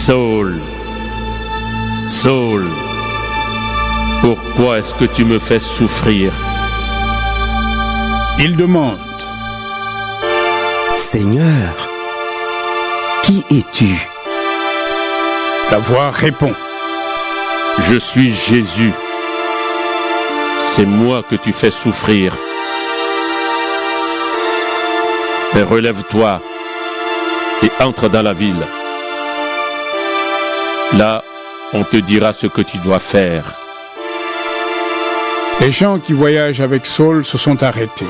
Saul, Saul, pourquoi est-ce que tu me fais souffrir? Il demande. Seigneur, qui es-tu? La voix répond. Je suis Jésus. C'est moi que tu fais souffrir. Mais relève-toi et entre dans la ville. Là, on te dira ce que tu dois faire. Les gens qui voyagent avec Saul se sont arrêtés.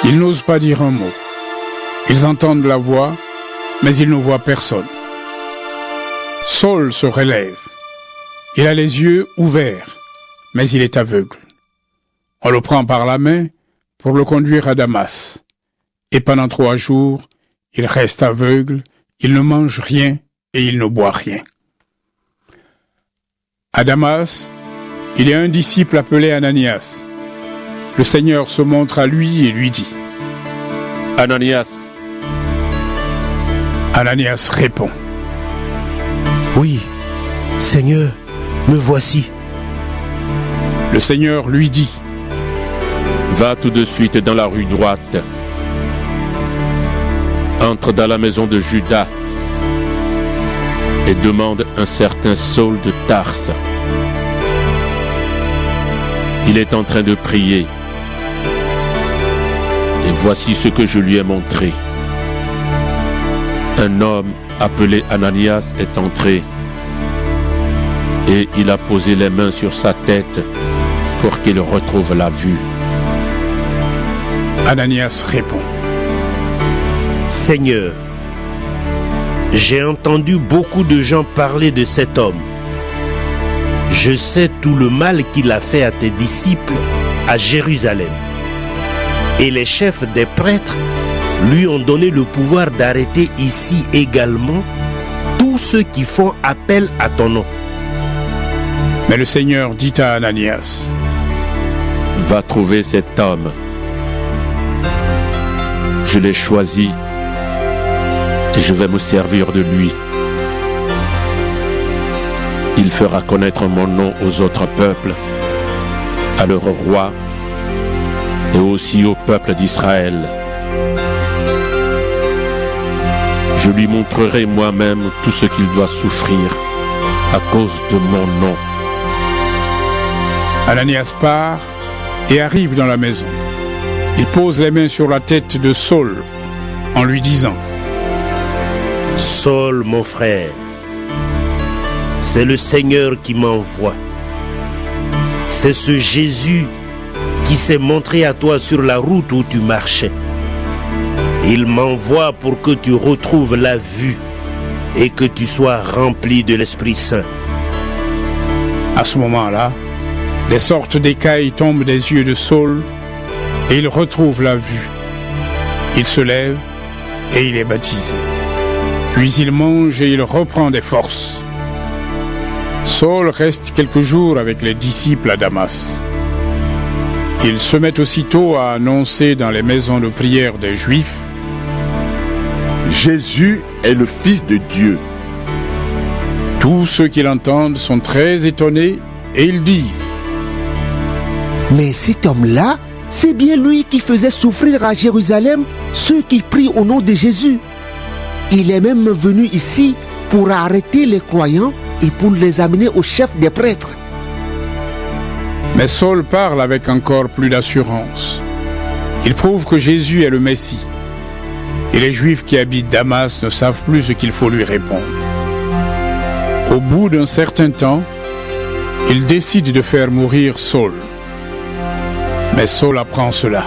Ils n'osent pas dire un mot. Ils entendent la voix, mais ils ne voient personne. Saul se relève. Il a les yeux ouverts, mais il est aveugle. On le prend par la main pour le conduire à Damas. Et pendant 3 jours, il reste aveugle, il ne mange rien et il ne boit rien. À Damas, il y a un disciple appelé Ananias. Le Seigneur se montre à lui et lui dit. Ananias. Ananias répond. Oui, Seigneur, me voici. Le Seigneur lui dit. Va tout de suite dans la rue droite. Entre dans la maison de Judas et demande un certain Saul de Tarse. Il est en train de prier. Et voici ce que je lui ai montré. Un homme appelé Ananias est entré et il a posé les mains sur sa tête pour qu'il retrouve la vue. Ananias répond. Seigneur, j'ai entendu beaucoup de gens parler de cet homme. Je sais tout le mal qu'il a fait à tes disciples à Jérusalem. Et les chefs des prêtres lui ont donné le pouvoir d'arrêter ici également tous ceux qui font appel à ton nom. Mais le Seigneur dit à Ananias. Va trouver cet homme. Je l'ai choisi et je vais me servir de lui. Il fera connaître mon nom aux autres peuples, à leur roi et aussi au peuple d'Israël. Je lui montrerai moi-même tout ce qu'il doit souffrir à cause de mon nom. Ananias part et arrive dans la maison. Il pose les mains sur la tête de Saul en lui disant. Saul, mon frère, c'est le Seigneur qui m'envoie. C'est ce Jésus qui s'est montré à toi sur la route où tu marchais. Il m'envoie pour que tu retrouves la vue et que tu sois rempli de l'Esprit Saint. À ce moment-là, des sortes d'écailles tombent des yeux de Saul et il retrouve la vue. Il se lève et il est baptisé. Puis il mange et il reprend des forces. Saul reste quelques jours avec les disciples à Damas. Il se met aussitôt à annoncer dans les maisons de prière des Juifs. Jésus est le Fils de Dieu. Tous ceux qui l'entendent sont très étonnés et ils disent. Mais cet homme-là, c'est bien lui qui faisait souffrir à Jérusalem ceux qui prient au nom de Jésus. Il est même venu ici pour arrêter les croyants et pour les amener au chef des prêtres. Mais Saul parle avec encore plus d'assurance. Il prouve que Jésus est le Messie. Et les Juifs qui habitent Damas ne savent plus ce qu'il faut lui répondre. Au bout d'un certain temps, il décide de faire mourir Saul. Mais Saul apprend cela.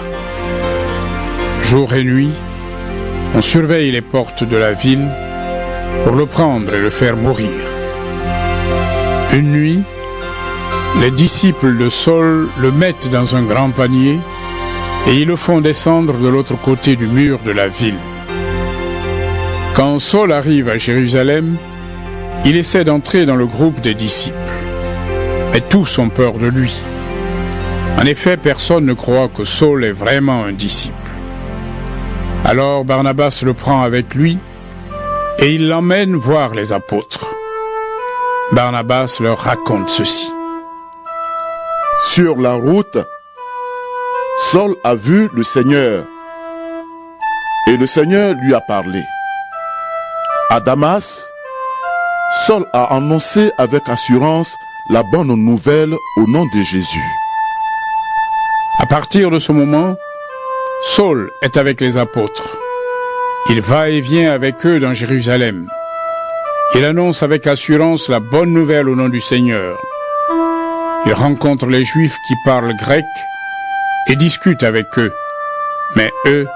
Jour et nuit, on surveille les portes de la ville pour le prendre et le faire mourir. Une nuit, les disciples de Saul le mettent dans un grand panier et ils le font descendre de l'autre côté du mur de la ville. Quand Saul arrive à Jérusalem, il essaie d'entrer dans le groupe des disciples. Mais tous ont peur de lui. En effet, personne ne croit que Saul est vraiment un disciple. Alors Barnabas le prend avec lui et il l'emmène voir les apôtres. Barnabas leur raconte ceci. Sur la route, Saul a vu le Seigneur et le Seigneur lui a parlé. À Damas, Saul a annoncé avec assurance la bonne nouvelle au nom de Jésus. À partir de ce moment, Saul est avec les apôtres. Il va et vient avec eux dans Jérusalem. Il annonce avec assurance la bonne nouvelle au nom du Seigneur. Il rencontre les Juifs qui parlent grec et discute avec eux, mais eux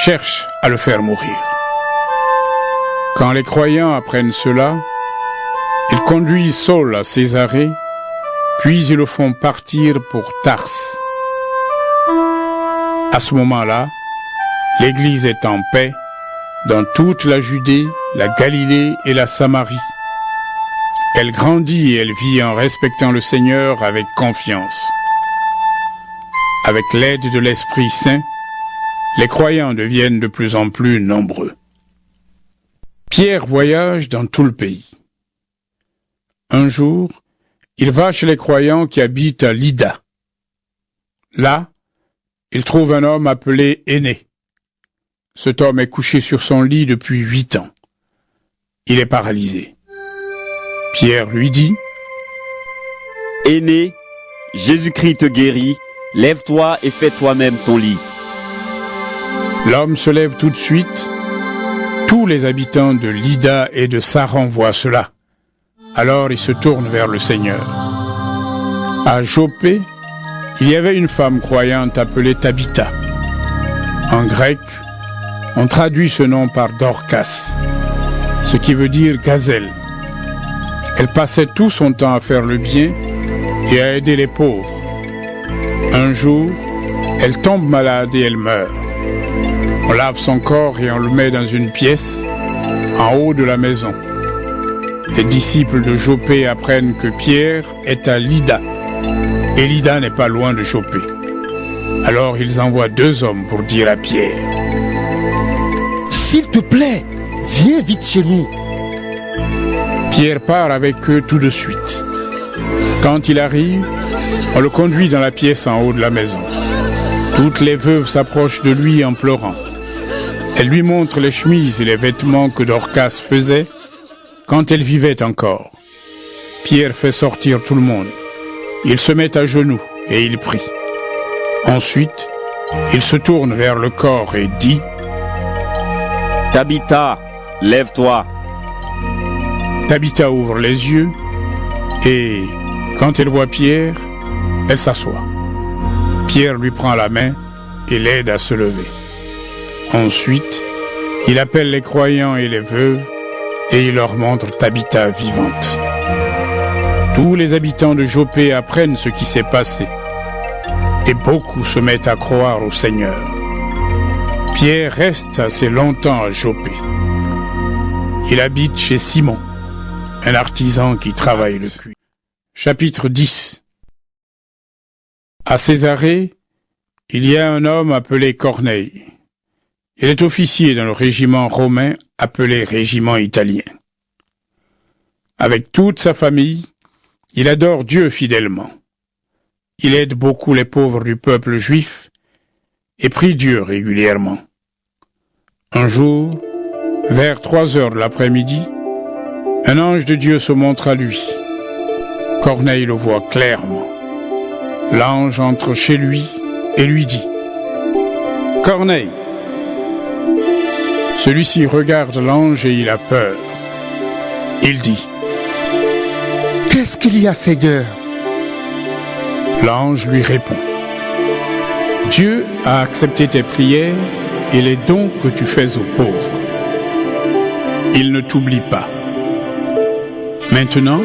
cherchent à le faire mourir. Quand les croyants apprennent cela, ils conduisent Saul à Césarée, puis ils le font partir pour Tars. À ce moment-là, l'Église est en paix dans toute la Judée, la Galilée et la Samarie. Elle grandit et elle vit en respectant le Seigneur avec confiance. Avec l'aide de l'Esprit Saint, les croyants deviennent de plus en plus nombreux. Pierre voyage dans tout le pays. Un jour, il va chez les croyants qui habitent à Lydda. Là, il trouve un homme appelé Énée. Cet homme est couché sur son lit depuis 8 ans. Il est paralysé. Pierre lui dit, « Énée, Jésus-Christ te guérit, lève-toi et fais toi-même ton lit. » L'homme se lève tout de suite. Tous les habitants de Lydda et de Saron voient cela. Alors ils se tournent vers le Seigneur. À Joppé, il y avait une femme croyante appelée Tabitha. En grec, on traduit ce nom par Dorcas, ce qui veut dire gazelle. Elle passait tout son temps à faire le bien et à aider les pauvres. Un jour, elle tombe malade et elle meurt. On lave son corps et on le met dans une pièce en haut de la maison. Les disciples de Joppé apprennent que Pierre est à Lydda. Et Lydda n'est pas loin de Joppé. Alors ils envoient 2 hommes pour dire à Pierre, « S'il te plaît, viens vite chez nous. » Pierre part avec eux tout de suite. Quand il arrive, on le conduit dans la pièce en haut de la maison. Toutes les veuves s'approchent de lui en pleurant. Elles lui montrent les chemises et les vêtements que Dorcas faisait quand elle vivait encore. Pierre fait sortir tout le monde. Il se met à genoux et il prie. Ensuite, il se tourne vers le corps et dit, « Tabitha, lève-toi. » Tabitha ouvre les yeux et, quand elle voit Pierre, elle s'assoit. Pierre lui prend la main et l'aide à se lever. Ensuite, il appelle les croyants et les veuves et il leur montre Tabitha vivante. Tous les habitants de Joppé apprennent ce qui s'est passé et beaucoup se mettent à croire au Seigneur. Pierre reste assez longtemps à Joppé. Il habite chez Simon, un artisan qui travaille le cuir. Chapitre 10. À Césarée, il y a un homme appelé Corneille. Il est officier dans le régiment romain appelé régiment italien. Avec toute sa famille, il adore Dieu fidèlement. Il aide beaucoup les pauvres du peuple juif et prie Dieu régulièrement. Un jour, vers 3 heures de l'après-midi, un ange de Dieu se montre à lui. Corneille le voit clairement. L'ange entre chez lui et lui dit, « Corneille !» Celui-ci regarde l'ange et il a peur. Il dit, « Qu'est-ce qu'il y a, Seigneur ?» L'ange lui répond, « Dieu a accepté tes prières et les dons que tu fais aux pauvres. Il ne t'oublie pas. Maintenant,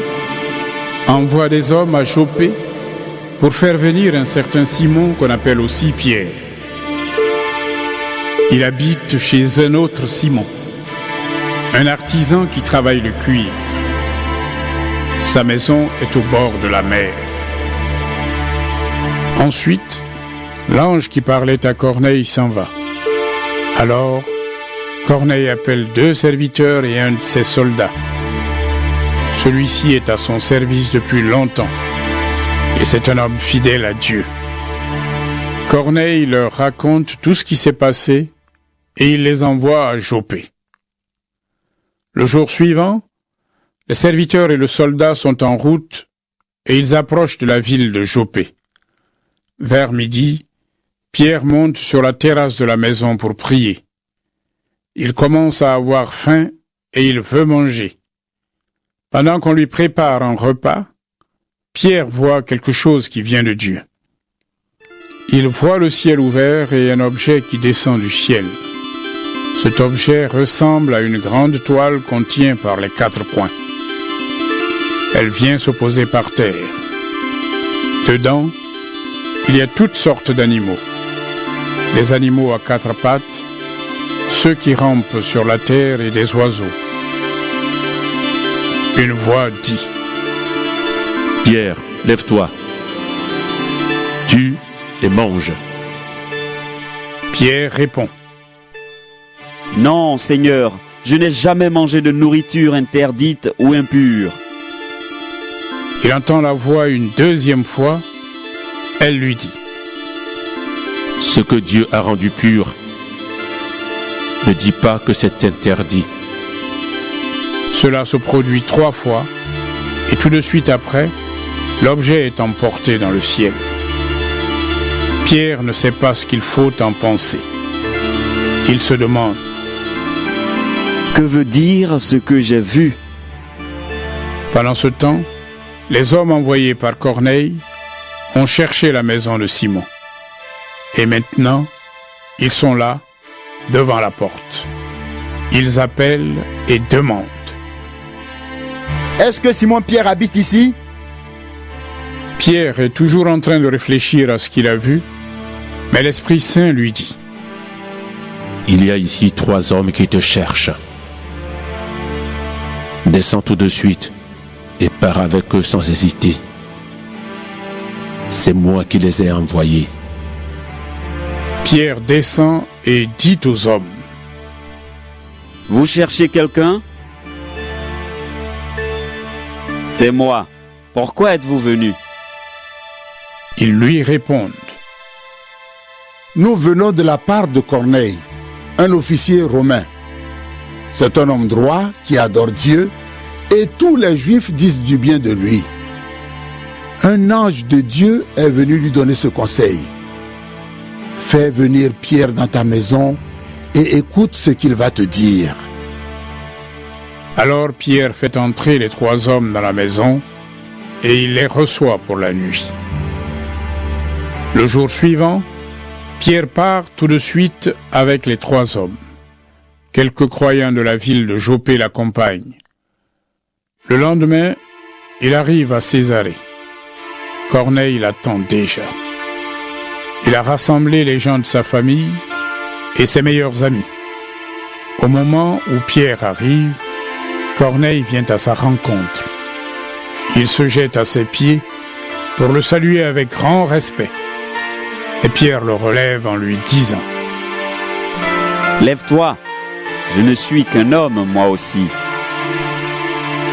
envoie des hommes à Joppé pour faire venir un certain Simon qu'on appelle aussi Pierre. Il habite chez un autre Simon, un artisan qui travaille le cuir. Sa maison est au bord de la mer. » Ensuite, l'ange qui parlait à Corneille s'en va. Alors, Corneille appelle 2 serviteurs et un de ses soldats. Celui-ci est à son service depuis longtemps et c'est un homme fidèle à Dieu. Corneille leur raconte tout ce qui s'est passé et il les envoie à Joppé. Le jour suivant, le serviteur et le soldat sont en route et ils approchent de la ville de Joppé. Vers midi, Pierre monte sur la terrasse de la maison pour prier. Il commence à avoir faim et il veut manger. Pendant qu'on lui prépare un repas, Pierre voit quelque chose qui vient de Dieu. Il voit le ciel ouvert et un objet qui descend du ciel. Cet objet ressemble à une grande toile qu'on tient par les 4 coins. Elle vient se poser par terre. Dedans, il y a toutes sortes d'animaux. Des animaux à 4 pattes, ceux qui rampent sur la terre et des oiseaux. Une voix dit : Pierre, lève-toi. Tue et mange. Pierre répond : Non, Seigneur, je n'ai jamais mangé de nourriture interdite ou impure. Il entend la voix une 2e fois. Elle lui dit : Ce que Dieu a rendu pur, ne dis pas que c'est interdit. Cela se produit 3 fois, et tout de suite après, l'objet est emporté dans le ciel. Pierre ne sait pas ce qu'il faut en penser. Il se demande : Que veut dire ce que j'ai vu? Pendant ce temps, les hommes envoyés par Corneille ont cherché la maison de Simon. Et maintenant, ils sont là, devant la porte. Ils appellent et demandent : Est-ce que Simon-Pierre habite ici? Pierre est toujours en train de réfléchir à ce qu'il a vu, mais l'Esprit Saint lui dit : Il y a ici 3 hommes qui te cherchent. Descends tout de suite et pars avec eux sans hésiter. C'est moi qui les ai envoyés. Pierre descend et dit aux hommes : Vous cherchez quelqu'un? C'est moi. Pourquoi êtes-vous venus? Ils lui répondent : Nous venons de la part de Corneille, un officier romain. C'est un homme droit qui adore Dieu et tous les Juifs disent du bien de lui. Un ange de Dieu est venu lui donner ce conseil. Fais venir Pierre dans ta maison et écoute ce qu'il va te dire. Alors Pierre fait entrer les 3 hommes dans la maison et il les reçoit pour la nuit. Le jour suivant, Pierre part tout de suite avec les 3 hommes. Quelques croyants de la ville de Joppé l'accompagnent. Le lendemain, il arrive à Césarée. Corneille l'attend déjà. Il a rassemblé les gens de sa famille et ses meilleurs amis. Au moment où Pierre arrive, Corneille vient à sa rencontre. Il se jette à ses pieds pour le saluer avec grand respect. Et Pierre le relève en lui disant : Lève-toi, je ne suis qu'un homme, moi aussi.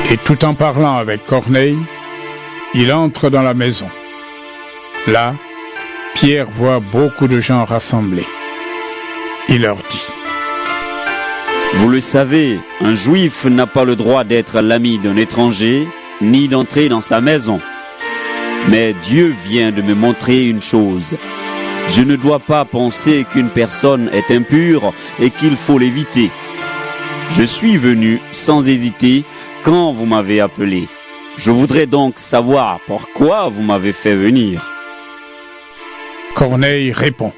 Et tout en parlant avec Corneille, il entre dans la maison. Là, Pierre voit beaucoup de gens rassemblés. Il leur dit : Vous le savez, un juif n'a pas le droit d'être l'ami d'un étranger, ni d'entrer dans sa maison. Mais Dieu vient de me montrer une chose. Je ne dois pas penser qu'une personne est impure et qu'il faut l'éviter. Je suis venu sans hésiter quand vous m'avez appelé. Je voudrais donc savoir pourquoi vous m'avez fait venir. Corneille répond :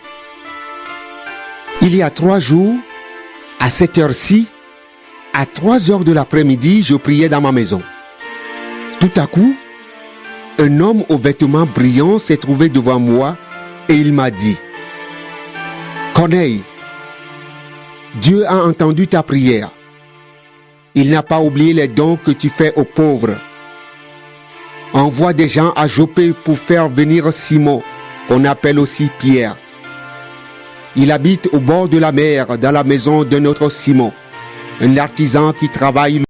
Il y a 3 jours, à cette heure-ci, à 3 heures de l'après-midi, je priais dans ma maison. Tout à coup, un homme aux vêtements brillants s'est trouvé devant moi et il m'a dit : Corneille, Dieu a entendu ta prière. Il n'a pas oublié les dons que tu fais aux pauvres. Envoie des gens à Joppé pour faire venir Simon, qu'on appelle aussi Pierre. Il habite au bord de la mer, dans la maison de notre Simon, un artisan qui travaille